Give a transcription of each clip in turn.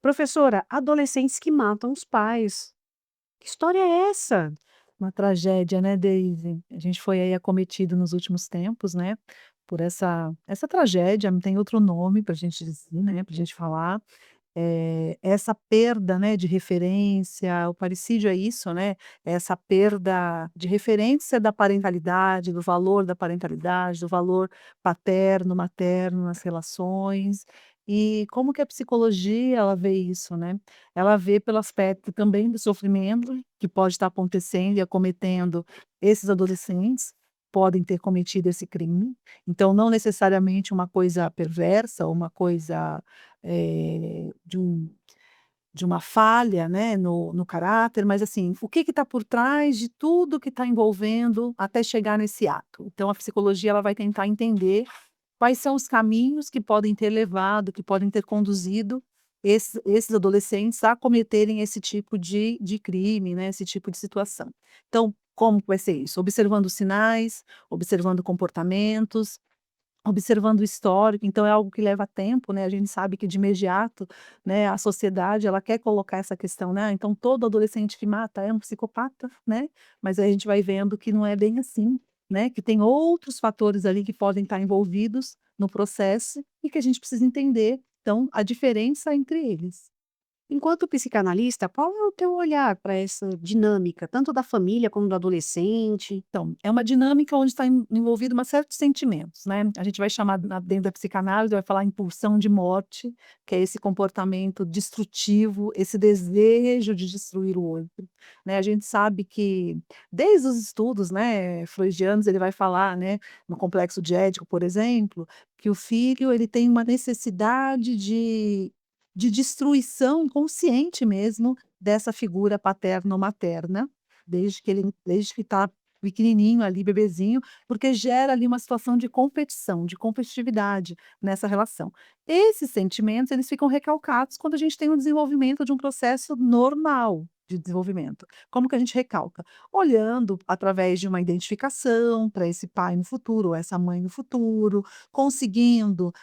Professora, adolescentes que matam os pais. Que história é essa? Uma tragédia, né, Daisy. A gente foi aí acometido nos últimos tempos, né, por essa tragédia, não tem outro nome pra gente dizer, né, pra gente falar. Essa perda, né, de referência, o parricídio é isso, né, é essa perda de referência da parentalidade, do valor paterno, materno nas relações. E como que a psicologia ela vê isso, né? Ela vê pelo aspecto também do sofrimento que pode estar acontecendo e acometendo esses adolescentes, podem ter cometido esse crime, então não necessariamente uma coisa perversa, uma coisa de uma falha, né, no caráter, mas assim, o que está por trás de tudo que está envolvendo até chegar nesse ato. Então a psicologia ela vai tentar entender quais são os caminhos que podem ter levado, que podem ter conduzido esses adolescentes a cometerem esse tipo de crime, né, esse tipo de situação. Então, como que vai ser isso? Observando sinais, observando comportamentos, observando o histórico, então é algo que leva tempo, né, a gente sabe que de imediato, né, a sociedade ela quer colocar essa questão, né, então todo adolescente que mata é um psicopata, né, mas aí a gente vai vendo que não é bem assim, né, que tem outros fatores ali que podem estar envolvidos no processo e que a gente precisa entender, então, a diferença entre eles. Enquanto psicanalista, qual é o teu olhar para essa dinâmica, tanto da família como do adolescente? Então, é uma dinâmica onde está envolvido uma série de sentimentos, né. A gente vai chamar dentro da psicanálise, vai falar impulsão de morte, que é esse comportamento destrutivo, esse desejo de destruir o outro, né. A gente sabe que desde os estudos, né, freudianos, ele vai falar, né, no complexo de Édipo, por exemplo, que o filho ele tem uma necessidade de destruição consciente mesmo dessa figura paterno materna, desde que está pequenininho ali, bebezinho, porque gera ali uma situação de competição, de competitividade nessa relação. Esses sentimentos, eles ficam recalcados quando a gente tem o desenvolvimento de um processo normal de desenvolvimento. Como que a gente recalca? Olhando através de uma identificação para esse pai no futuro ou essa mãe no futuro, conseguindo,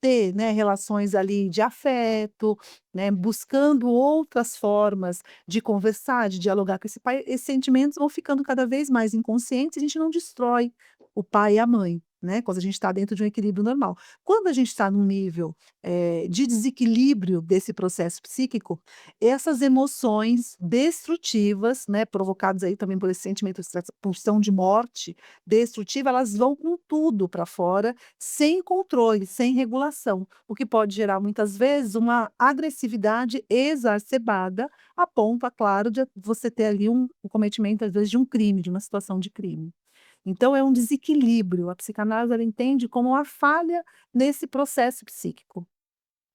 ter, né, relações ali de afeto, né, buscando outras formas de conversar, de dialogar com esse pai, esses sentimentos vão ficando cada vez mais inconscientes, a gente não destrói o pai e a mãe, né, quando a gente está dentro de um equilíbrio normal. Quando a gente está num nível, de desequilíbrio desse processo psíquico, essas emoções destrutivas, né, provocadas aí também por esse sentimento, essa pulsão de morte destrutiva, elas vão com tudo para fora, sem controle, sem regulação, o que pode gerar muitas vezes uma agressividade exacerbada, a ponto, é claro, de você ter ali o cometimento, às vezes, de um crime, de uma situação de crime. Então é um desequilíbrio, a psicanálise ela entende como uma falha nesse processo psíquico.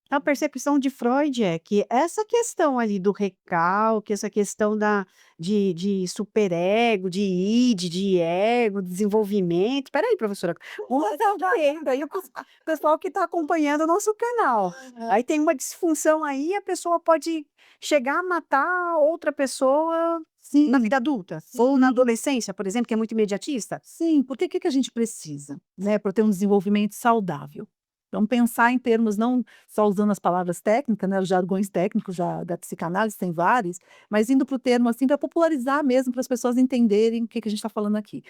A percepção de Freud é que essa questão ali do recalque, essa questão de superego, de id, de ego, desenvolvimento. Espera aí, professora, vamos fazer uma lenda aí, o pessoal que está acompanhando o nosso canal. Aí tem uma disfunção aí, a pessoa pode chegar a matar outra pessoa na Sim, vida adulta, ou na sim, adolescência, por exemplo, que é muito imediatista. sim, porque o que que a gente precisa, né, para ter um desenvolvimento saudável? Vamos pensar em termos não só usando as palavras técnicas, né, os jargões técnicos da psicanálise, tem vários, mas indo para o termo, assim, para popularizar mesmo, para as pessoas entenderem o que que a gente está falando aqui.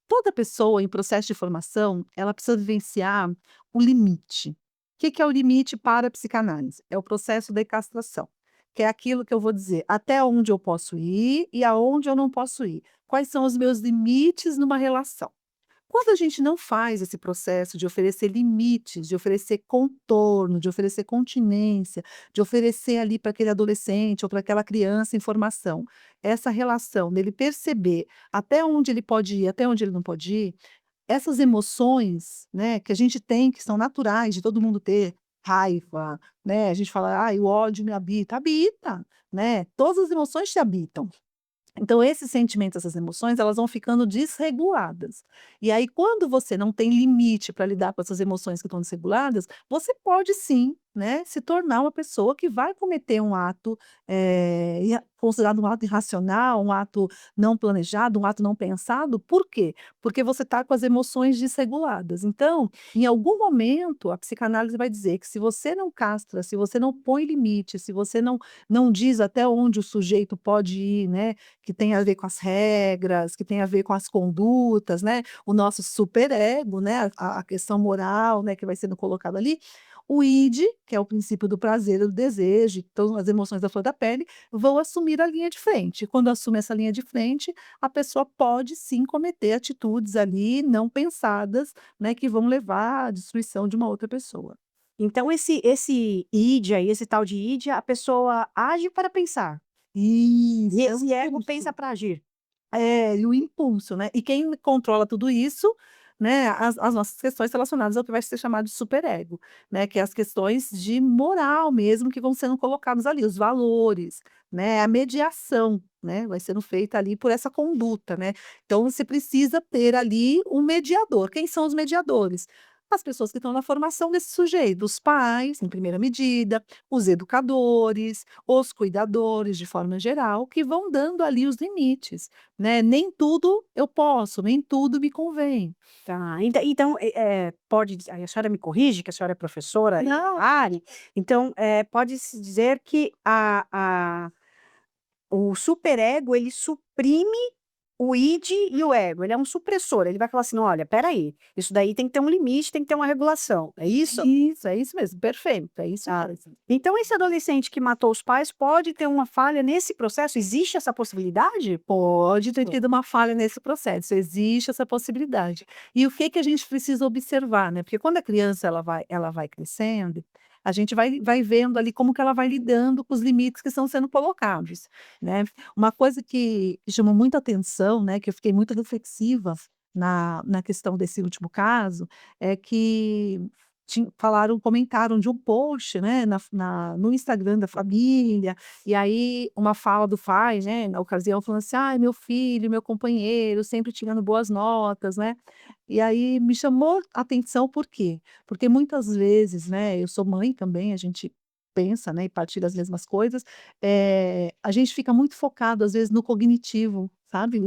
Toda pessoa em processo de formação, ela precisa vivenciar o limite. O que que é o limite para a psicanálise? É o processo de castração, que é aquilo que eu vou dizer, até onde eu posso ir e aonde eu não posso ir. Quais são os meus limites numa relação? Quando a gente não faz esse processo de oferecer limites, de oferecer contorno, de oferecer continência, de oferecer ali para aquele adolescente ou para aquela criança informação, essa relação dele perceber até onde ele pode ir, até onde ele não pode ir, essas emoções, né, que a gente tem, que são naturais de todo mundo ter, raiva, né, a gente fala: "Ai, o ódio me habita", habita, né, todas as emoções te habitam. Então esses sentimentos, essas emoções, elas vão ficando desreguladas. E aí quando você não tem limite para lidar com essas emoções que estão desreguladas, você pode sim né, se tornar uma pessoa que vai cometer um ato, considerado um ato irracional, um ato não planejado, um ato não pensado. Por quê? Porque você está com as emoções desreguladas. Então, em algum momento, a psicanálise vai dizer que se você não castra, se você não põe limite, se você não diz até onde o sujeito pode ir, né, que tem a ver com as regras, que tem a ver com as condutas, né, o nosso superego, né, a questão moral, né, que vai sendo colocada ali, o id, que é o princípio do prazer e do desejo, então as emoções da flor da pele, vão assumir a linha de frente. Quando assume essa linha de frente, a pessoa pode sim cometer atitudes ali não pensadas, né, que vão levar à destruição de uma outra pessoa. Então esse id aí, esse tal de id, a pessoa age para pensar, e Isso, é o esse ego pensa impulso. para agir. É, e o impulso, né. E quem controla tudo isso, né, as nossas questões relacionadas ao que vai ser chamado de superego, né, que é as questões de moral mesmo que vão sendo colocados ali, os valores, né, a mediação, né, vai sendo feita ali por essa conduta, né. Então você precisa ter ali um mediador. Quem são os mediadores? As pessoas que estão na formação desse sujeito, os pais, em primeira medida, os educadores, os cuidadores, de forma geral, que vão dando ali os limites, né, nem tudo eu posso, nem tudo me convém. Tá, então, pode aí a senhora me corrige, que a senhora é professora da Não, área, então, pode-se dizer que o superego, ele suprime o id e o ego, ele é um supressor, ele vai falar assim: "Olha, espera aí, isso daí tem que ter um limite, tem que ter uma regulação", é isso? é isso mesmo, perfeito, é isso Tá. mesmo. Então esse adolescente que matou os pais pode ter uma falha nesse processo? Existe essa possibilidade? Pode ter tido uma falha nesse processo, existe essa possibilidade. E o que que a gente precisa observar, né, porque quando a criança ela vai crescendo, a gente vai vendo ali como que ela vai lidando com os limites que estão sendo colocados, né. Uma coisa que chamou muita atenção, né, que eu fiquei muito reflexiva na questão desse último caso, é que comentaram de um post, né, no Instagram da família, e aí uma fala do pai, né, na ocasião falando assim: "Ai, meu filho, meu companheiro, sempre tirando boas notas", né. E aí me chamou a atenção por quê? Porque muitas vezes, né, eu sou mãe também, a gente pensa, né, e partilha as mesmas coisas, a gente fica muito focado às vezes no cognitivo, sabe,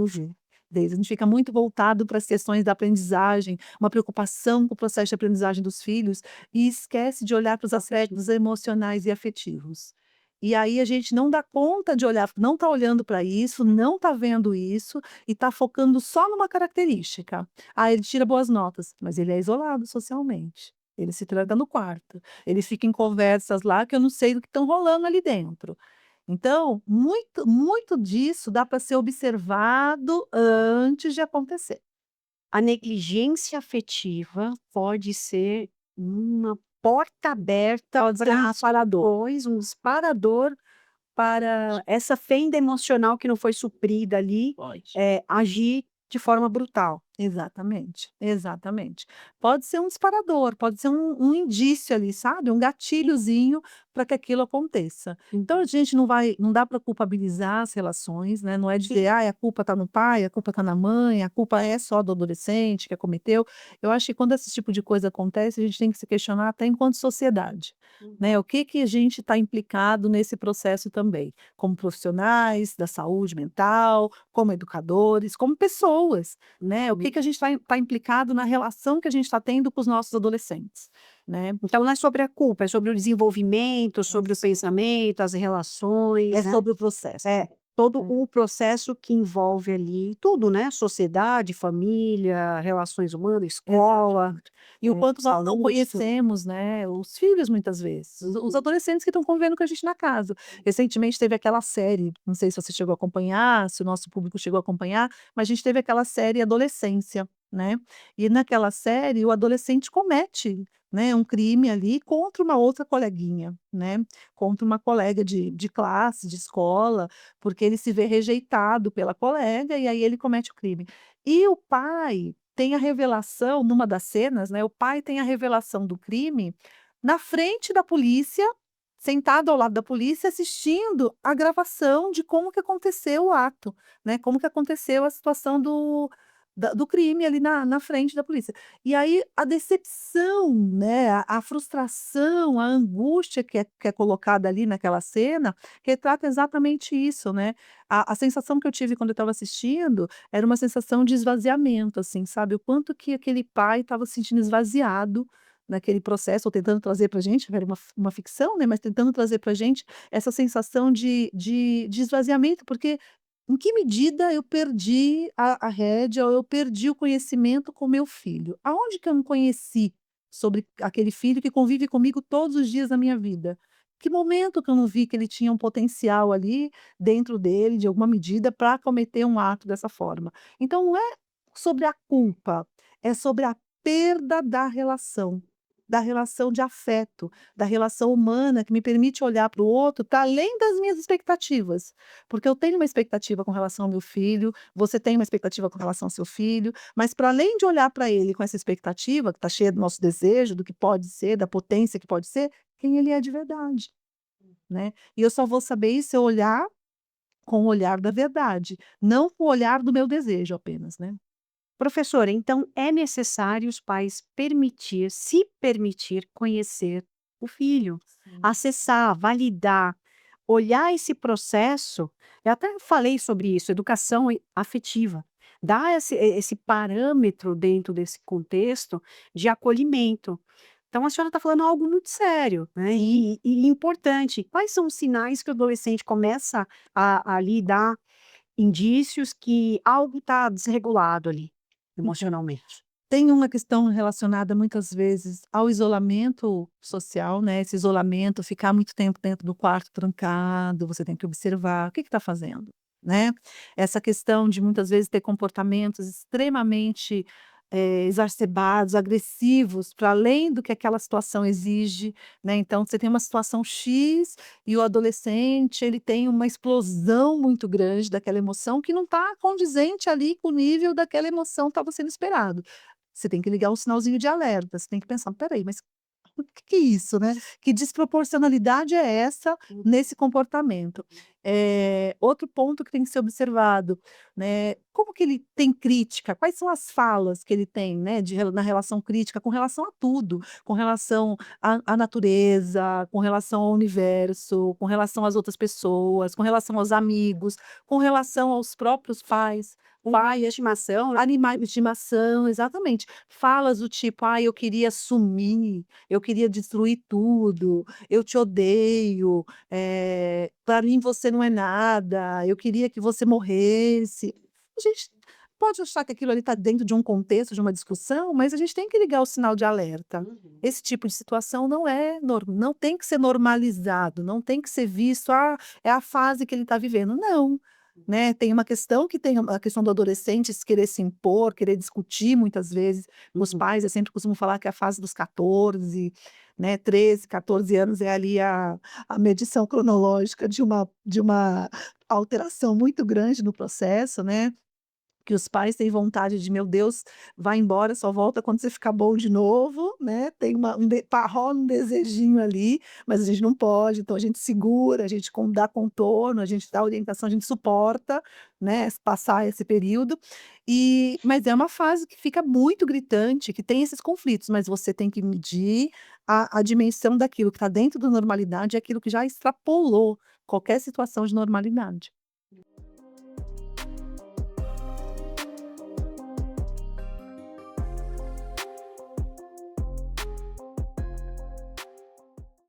deles, a gente fica muito voltado para as questões da aprendizagem, uma preocupação com o processo de aprendizagem dos filhos, e esquece de olhar para os aspectos emocionais e afetivos. E aí a gente não dá conta de olhar, não está olhando para isso, não está vendo isso e está focando só numa característica. Ah, ele tira boas notas, mas ele é isolado socialmente. Ele se tranca no quarto, ele fica em conversas lá que eu não sei do que estão rolando ali dentro. Então, muito muito disso dá para ser observado antes de acontecer. A negligência afetiva pode ser uma porta aberta Pode ser um para disparador. depois um disparador para essa fenda emocional que não foi suprida ali, Pode. agir de forma brutal. Exatamente, exatamente. Pode ser um disparador, pode ser um indício ali, sabe, um gatilhozinho para que aquilo aconteça. Então a gente não dá para culpabilizar as relações, né, não é dizer: "Ai, a culpa está no pai, a culpa está na mãe, a culpa é só do adolescente que cometeu". Eu acho que quando esse tipo de coisa acontece, a gente tem que se questionar até enquanto sociedade, né, o que que a gente está implicado nesse processo também, como profissionais da saúde mental, como educadores, como pessoas. Né, o que que a gente está implicado na relação que a gente está tendo com os nossos adolescentes, né. Então não é sobre a culpa, é sobre o desenvolvimento, É sobre o pensamento, as relações, né. sobre o processo. É, todo o processo que envolve ali tudo, né, sociedade, família, relações humanas, escola, Exatamente. E o quanto nós não saúde, tudo. conhecemos, né, os filhos muitas vezes, os adolescentes que estão convivendo com a gente na casa. Recentemente teve aquela série, não sei se você chegou a acompanhar, se o nosso público chegou a acompanhar, mas a gente teve aquela série Adolescência, né, e naquela série o adolescente comete, né, um crime ali contra uma outra coleguinha, né, contra uma colega de classe, de escola, porque ele se vê rejeitado pela colega e aí ele comete o crime. E o pai tem a revelação numa das cenas, né, o pai tem a revelação do crime na frente da polícia, sentado ao lado da polícia, assistindo a gravação de como que aconteceu o ato, né, como que aconteceu a situação do crime ali na frente da polícia. E aí a decepção, né, a frustração, a angústia que é colocada ali naquela cena, retrata exatamente isso, né. A sensação que eu tive quando eu estava assistindo, era uma sensação de esvaziamento, assim, sabe, o quanto que aquele pai estava se sentindo esvaziado naquele processo, ou tentando trazer pra gente, era uma ficção, né, mas tentando trazer pra gente essa sensação de esvaziamento, porque em que medida eu perdi a rédea ou eu perdi o conhecimento com meu filho? Aonde que eu não conheci sobre aquele filho que convive comigo todos os dias da minha vida? Que momento que eu não vi que ele tinha um potencial ali dentro dele, de alguma medida, para cometer um ato dessa forma? Então não é sobre a culpa, é sobre a perda da relação de afeto, da relação humana que me permite olhar para o outro para além das minhas expectativas. Porque eu tenho uma expectativa com relação ao meu filho, você tem uma expectativa com relação ao seu filho, mas para além de olhar para ele com essa expectativa, que está cheia do nosso desejo, do que pode ser, da potência que pode ser, quem ele é de verdade, né. E eu só vou saber isso se eu olhar com o olhar da verdade, não com o olhar do meu desejo apenas, né. Professora, então é necessário os pais se permitir conhecer o filho, Sim. acessar, validar, olhar esse processo. Eu até falei sobre isso, educação afetiva. Dar esse parâmetro dentro desse contexto de acolhimento. Então a senhora está falando algo muito sério, né, Sim. e importante. Quais são os sinais que o adolescente começa a ali dar indícios que algo está desregulado ali, emocionalmente? Tem uma questão relacionada muitas vezes ao isolamento social, né, esse isolamento, ficar muito tempo dentro do quarto trancado, você tem que observar o que está fazendo, né. Essa questão de muitas vezes ter comportamentos extremamente, exacerbados, agressivos, para além do que aquela situação exige, né. Então você tem uma situação X e o adolescente, ele tem uma explosão muito grande daquela emoção que não está condizente ali com o nível daquela emoção que estava sendo esperado. Você tem que ligar um sinalzinho de alerta, você tem que pensar: "Espera aí, mas o que é isso, né? Que desproporcionalidade é essa nesse comportamento?". Outro ponto que tem que ser observado, né, como que ele tem crítica? Quais são as falas que ele tem, né, na relação crítica com relação a tudo, com relação à natureza, com relação ao universo, com relação às outras pessoas, com relação aos amigos, com relação aos próprios pais. Pai de estimação, né? Animais de estimação, exatamente. Falas do tipo: "Ai, eu queria sumir, eu queria destruir tudo, eu te odeio, pra mim você não é nada, eu queria que você morresse". A gente pode achar que aquilo ali está dentro de um contexto, de uma discussão, mas a gente tem que ligar o sinal de alerta. Uhum. Esse tipo de situação não tem que ser normalizado, não tem que ser visto: "Ah, é a fase que ele está vivendo". Não, né, tem uma questão que tem a questão do adolescente se querer se impor, querer discutir muitas vezes com os Uhum. pais, eu sempre costumo falar que é a fase dos 14, né, 13, 14 anos é ali a medição cronológica de uma alteração muito grande no processo, né. Que os pais têm vontade de: "Meu Deus, vai embora, só volta quando você ficar bom de novo", né, tem uma um de pa rola um desejinho ali, mas a gente não pode, então a gente segura, a gente dá contorno, a gente dá orientação, a gente suporta, né, passar esse período. Mas é uma fase que fica muito gritante, que tem esses conflitos, mas você tem que medir a dimensão daquilo que está dentro da normalidade e aquilo que já extrapolou qualquer situação de normalidade.